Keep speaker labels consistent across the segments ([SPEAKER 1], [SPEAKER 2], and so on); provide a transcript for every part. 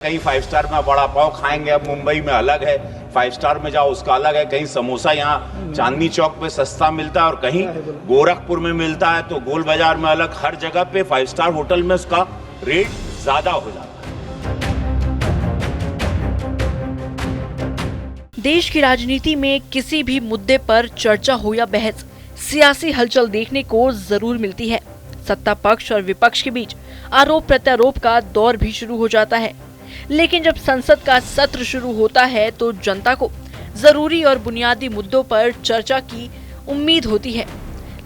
[SPEAKER 1] कहीं 5 स्टार में वड़ा पाव खाएंगे, अब मुंबई में अलग है, 5 स्टार में जाओ उसका अलग है। कहीं समोसा यहाँ चांदनी चौक पे सस्ता मिलता है और कहीं गोरखपुर में मिलता है, तो गोल बाजार में अलग। हर जगह पे 5 स्टार होटल में उसका रेट ज्यादा हो जाता है।
[SPEAKER 2] देश की राजनीति में किसी भी मुद्दे पर चर्चा हो या बहस, सियासी हलचल देखने को जरूर मिलती है। सत्ता पक्ष और विपक्ष के बीच आरोप प्रत्यारोप का दौर भी शुरू हो जाता है। लेकिन जब संसद का सत्र शुरू होता है तो जनता को जरूरी और बुनियादी मुद्दों पर चर्चा की उम्मीद होती है।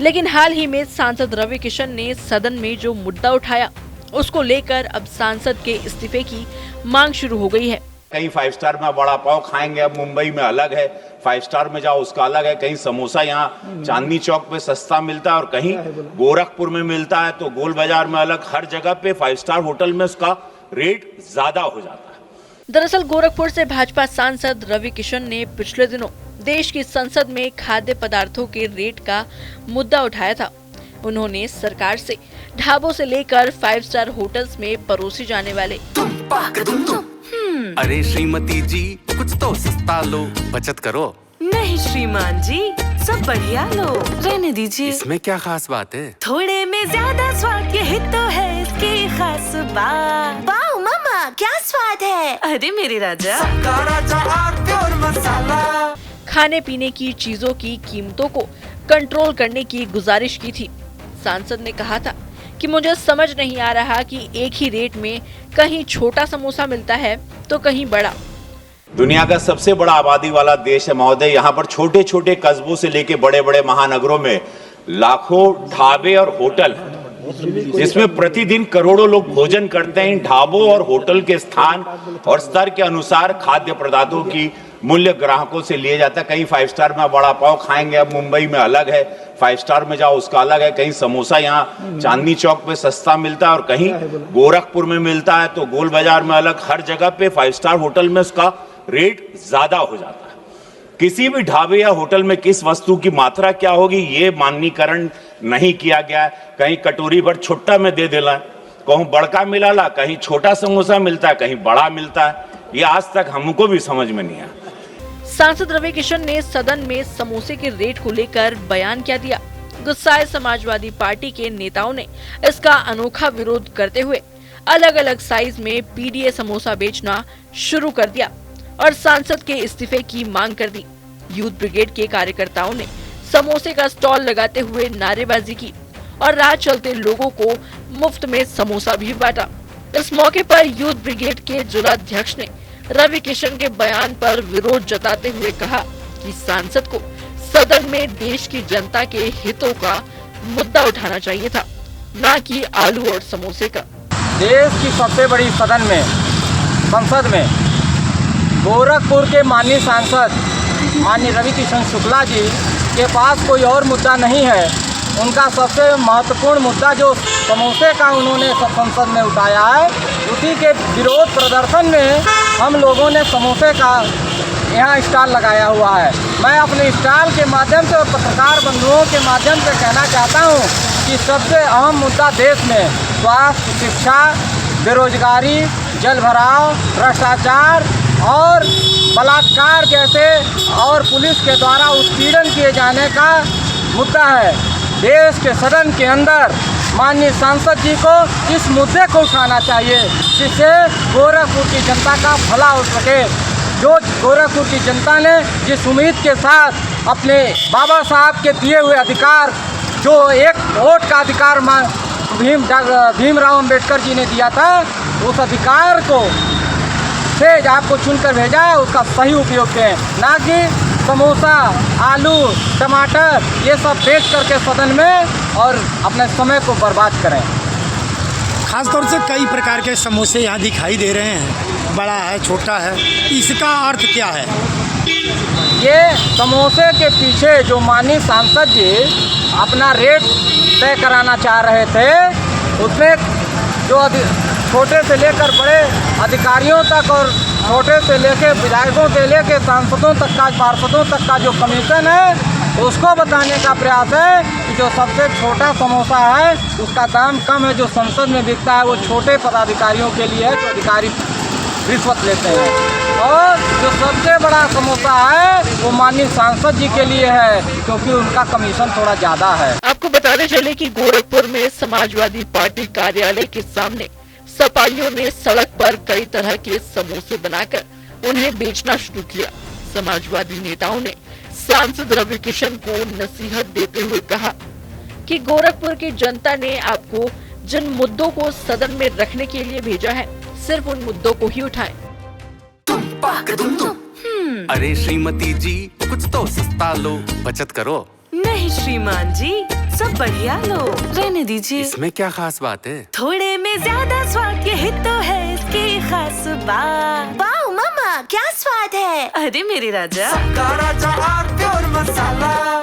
[SPEAKER 2] लेकिन हाल ही में सांसद रवि किशन ने सदन में जो मुद्दा उठाया, उसको लेकर अब सांसद के इस्तीफे की मांग शुरू हो गई है।
[SPEAKER 1] कहीं 5 स्टार में वड़ा पाव खाएंगे, अब मुंबई में अलग है, 5 स्टार में जाओ उसका अलग है। कहीं समोसा यहाँ चांदनी चौक पे सस्ता मिलता है और कहीं गोरखपुर में मिलता है, तो गोल बाजार में अलग। हर जगह पे 5 स्टार होटल में उसका रेट ज्यादा हो जाता है।
[SPEAKER 2] दरअसल गोरखपुर से भाजपा सांसद रवि किशन ने पिछले दिनों देश की संसद में खाद्य पदार्थों के रेट का मुद्दा उठाया था। उन्होंने सरकार से ढाबों से लेकर 5 स्टार होटल्स में परोसी जाने वाले
[SPEAKER 3] अरे श्रीमती जी, कुछ तो सस्ता लो, बचत करो।
[SPEAKER 4] नहीं श्रीमान जी, सब बढ़िया लो, रहने दीजिए।
[SPEAKER 3] इसमें क्या खास बात है?
[SPEAKER 4] थोड़े में ज्यादा स्वाद, यही तो है इसकी खास बात।
[SPEAKER 5] वाओ मामा, क्या स्वाद है।
[SPEAKER 4] अरे मेरे राजा,
[SPEAKER 5] मसाला।
[SPEAKER 2] खाने पीने की चीजों की कीमतों को कंट्रोल करने की गुजारिश की थी। सांसद ने कहा था कि मुझे समझ नहीं आ रहा कि एक ही रेट में कहीं छोटा समोसा मिलता है तो कहीं बड़ा।
[SPEAKER 1] दुनिया का सबसे बड़ा आबादी वाला देश है महोदय। यहाँ पर छोटे छोटे कस्बों से लेके बड़े बड़े महानगरों में लाखों ढाबे और होटल हैं, जिसमें प्रतिदिन करोड़ों लोग भोजन करते हैं। इन ढाबों और होटल के स्थान और स्तर के अनुसार खाद्य पदार्थों की मूल्य ग्राहकों से लिए जाता है। कहीं 5 स्टार में वड़ा पाव खाएंगे, अब मुंबई में अलग है, 5 स्टार में जाओ उसका अलग है। कहीं समोसा यहाँ चांदनी चौक पे सस्ता मिलता है और कहीं गोरखपुर में मिलता है, तो गोल बाजार में अलग। हर जगह पे 5 स्टार होटल में उसका रेट ज्यादा हो जाता है। किसी भी ढाबे या होटल में किस वस्तु की मात्रा क्या होगी, ये माननीकरण नहीं किया गया है। कहीं कटोरी भर छुट्टा में दे देला, कहीं बड़का मिला, कहीं छोटा समोसा मिलता है, कहीं बड़ा मिलता है। ये आज तक हमको भी समझ में नहीं आया।
[SPEAKER 2] सांसद रवि किशन ने सदन में समोसे के रेट को लेकर बयान क्या दिया। गुस्साए समाजवादी पार्टी के नेताओं ने इसका अनोखा विरोध करते हुए अलग अलग साइज में पीडीए समोसा बेचना शुरू कर दिया और सांसद के इस्तीफे की मांग कर दी। यूथ ब्रिगेड के कार्यकर्ताओं ने समोसे का स्टॉल लगाते हुए नारेबाजी की और राह चलते लोगों को मुफ्त में समोसा भी बांटा। इस मौके पर यूथ ब्रिगेड के जिलाध्यक्ष ने रवि किशन के बयान पर विरोध जताते हुए कहा कि सांसद को सदन में देश की जनता के हितों का मुद्दा उठाना चाहिए था, न कि आलू और समोसे का।
[SPEAKER 6] देश की सबसे बड़ी सदन में, संसद में गोरखपुर के माननीय सांसद माननीय रवि किशन शुक्ला जी के पास कोई और मुद्दा नहीं है। उनका सबसे महत्वपूर्ण मुद्दा जो समोसे का उन्होंने संसद में उठाया है, उसी के विरोध प्रदर्शन में हम लोगों ने समोसे का यहाँ स्टॉल लगाया हुआ है। मैं अपने स्टॉल के माध्यम से और पत्रकार बंधुओं के माध्यम से कहना चाहता हूँ कि सबसे अहम मुद्दा देश में स्वास्थ्य, शिक्षा, बेरोजगारी, जलभराव, भ्रष्टाचार और बलात्कार जैसे और पुलिस के द्वारा उत्पीड़न किए जाने का मुद्दा है। देश के सदन के अंदर माननीय सांसद जी को इस मुद्दे को उठाना चाहिए, जिससे गोरखपुर की जनता का भला हो सके। जो गोरखपुर की जनता ने जिस उम्मीद के साथ अपने बाबा साहब के दिए हुए अधिकार, जो एक वोट का अधिकार भीमराव अंबेडकर जी ने दिया था, उस अधिकार को से आपको चुनकर भेजा है, उसका सही उपयोग करें, ना कि समोसा, आलू, टमाटर ये सब बेच करके सदन में और अपने समय को बर्बाद करें।
[SPEAKER 7] खासतौर से कई प्रकार के समोसे यहाँ दिखाई दे रहे हैं, बड़ा है, छोटा है, इसका अर्थ क्या है?
[SPEAKER 6] ये समोसे के पीछे जो माननीय सांसद जी अपना रेट तय कराना चाह रहे थे, उसमें जो छोटे से लेकर बड़े अधिकारियों तक और छोटे से लेकर विधायकों से लेकर सांसदों तक का, पार्षदों तक का जो कमीशन है, उसको बताने का प्रयास है कि जो सबसे छोटा समोसा है उसका दाम कम है, जो संसद में बिकता है वो छोटे पदाधिकारियों के लिए है, जो अधिकारी रिश्वत लेते हैं। और जो सबसे बड़ा समोसा है वो माननीय सांसद जी के लिए है, क्योंकि उनका कमीशन थोड़ा ज़्यादा है।
[SPEAKER 2] आपको बताते चले कि गोरखपुर में समाजवादी पार्टी कार्यालय के सामने सपाइयों ने सड़क पर कई तरह के समोसे बनाकर उन्हें बेचना शुरू किया। समाजवादी नेताओं ने सांसद रवि किशन को नसीहत देते हुए कहा कि गोरखपुर की जनता ने आपको जिन मुद्दों को सदन में रखने के लिए भेजा है, सिर्फ उन मुद्दों को ही उठाएं।
[SPEAKER 3] अरे श्रीमती जी, कुछ तो सस्ता लो, बचत करो।
[SPEAKER 4] नहीं श्रीमान जी, सब बढ़िया लो, रहने दीजिए।
[SPEAKER 3] इसमें क्या खास बात है?
[SPEAKER 4] थोड़े में ज्यादा स्वाद, यही तो है इसकी खास बात।
[SPEAKER 5] वाह मामा क्या स्वाद है।
[SPEAKER 4] अरे मेरे राजा।
[SPEAKER 3] राजा और प्योर मसाला।